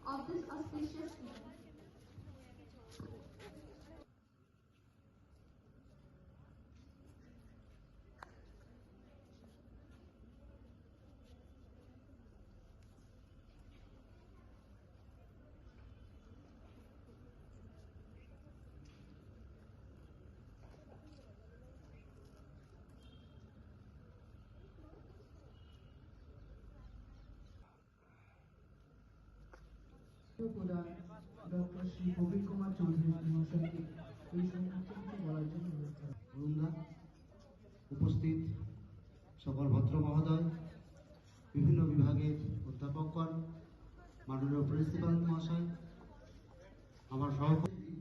Of this auspicious event. প্রধান doctor Shri Prabir Kumar Chowdhury মহাশয়কে এই সম্পর্কে কিছু বলার জন্য উপস্থিত সকল ভদ্র মহোদয়, বিভিন্ন বিভাগের অধ্যাপকগণ, মাননীয় প্রিন্সিপাল মহাশয়, আমার সহকর্মী,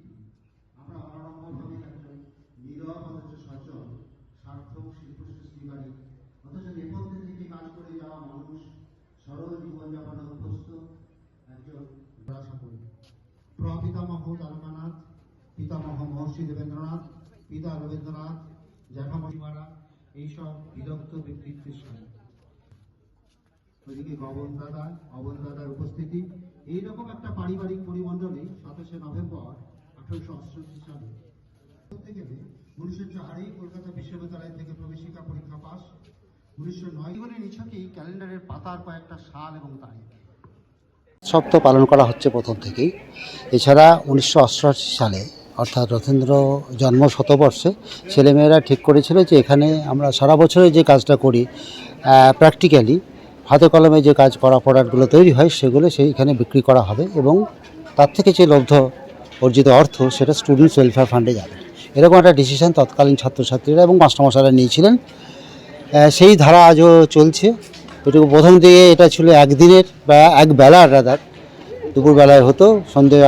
আমরা অনারম্ভভাবে একজন নীরব অথচ সচল সার্থক শিল্প সৃষ্টিকারী অথচ নেপথ্যে থেকে কাজ করে যাওয়া মানুষ, সরল জীবনযাপনে অভ্যস্ত একজন আশা করি। প্রপিতামহ তারকানাথ, পিতামহ মহর্ষি দেবেন্দ্রনাথ, পিতা রবীন্দ্রনাথ, জ্যাঠামশিমারা এইসব বিদগ্ধ ব্যক্তিত্বের সঙ্গে ওইদিকে অবন দাদার উপস্থিতি, এইরকম একটা পারিবারিক পরিমণ্ডলে 27 নভেম্বর 1868 সালে বলতে গেলে 1904 কলকাতা বিশ্ববিদ্যালয় থেকে প্রবেশিকা পরীক্ষা পাস, 1909 জীবনের নিছকেই ক্যালেন্ডারের পাতার কয়েকটা সাল এবং তারিখ উৎসব তো পালন করা হচ্ছে প্রথম থেকেই। এছাড়া 1988 সালে অর্থাৎ রথীন্দ্র জন্ম শতবর্ষে ছেলেমেয়েরা ঠিক করেছিল যে এখানে আমরা সারা বছরে যে কাজটা করি প্র্যাকটিক্যালি হাতে কলমে যে কাজ করা প্রোডাক্টগুলো তৈরি হয় সেগুলো সেইখানে বিক্রি করা হবে এবং তার থেকে যে লব্ধ অর্জিত অর্থ সেটা স্টুডেন্টস ওয়েলফেয়ার ফান্ডে যাবে, এরকম একটা ডিসিশন তৎকালীন ছাত্রছাত্রীরা এবং মাস্টারমশাইরা নিয়েছিলেন। সেই ধারা আজও চলছে। এটুকু প্রথম দিকে এটা ছিল একদিনের বা এক বেলার রাদার, দুপুরবেলায় হতো, সন্ধ্যের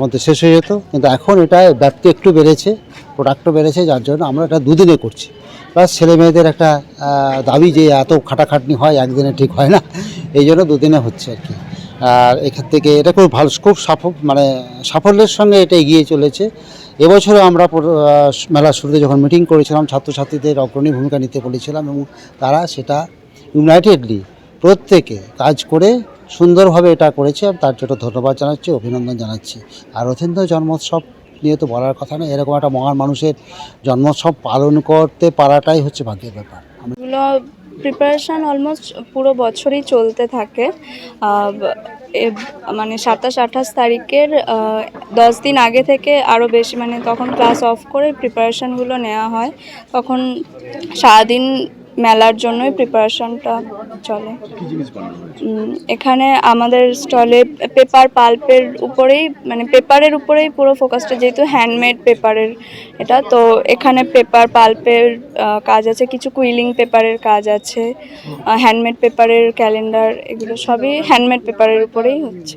মধ্যে শেষ হয়ে যেত, কিন্তু এখন এটা ব্যাপ্তি একটু বেড়েছে, প্রোডাক্টও বেড়েছে, যার জন্য আমরা এটা দুদিনে করছি। প্লাস ছেলে মেয়েদের একটা দাবি যে এত খাটাখাটনি হয় একদিনে ঠিক হয় না, এই জন্য দুদিনে হচ্ছে আর কি। আর এখান থেকে এটা খুব ভালো, খুব সাফল্যের সঙ্গে এটা এগিয়ে চলেছে। এবছরও আমরা মেলার শুরুতে যখন মিটিং করেছিলাম ছাত্রছাত্রীদের অগ্রণী ভূমিকা নিতে বলেছিলাম এবং তারা সেটা ইউনাইটেডলি প্রত্যেকে কাজ করে সুন্দরভাবে এটা করেছে। তার জন্য ধন্যবাদ জানাচ্ছি, অভিনন্দন জানাচ্ছি। আর রথীন্দ্র জন্মোৎসব নিয়ে তো বলার কথা না, এরকম একটা মহান মানুষের জন্মোৎসব পালন করতে পারাটাই হচ্ছে ভাগ্যের ব্যাপার। এগুলো প্রিপারেশান অলমোস্ট পুরো বছরই চলতে থাকে। মানে 27-28 তারিখের 10 দিন আগে থেকে আরও বেশি, মানে তখন ক্লাস অফ করে প্রিপারেশানগুলো নেওয়া হয়। তখন সারাদিন মেলার জন্যই প্রিপারেশনটা চলে। এখানে আমাদের স্টলে পেপার পাল্পের উপরেই, মানে পেপারের উপরেই পুরো ফোকাসটা, যেহেতু হ্যান্ডমেড পেপারের এটা, তো এখানে পেপার পাল্পের কাজ আছে, কিছু কুইলিং পেপারের কাজ আছে, হ্যান্ডমেড পেপারের ক্যালেন্ডার, এগুলো সবই হ্যান্ডমেড পেপারের উপরেই হচ্ছে।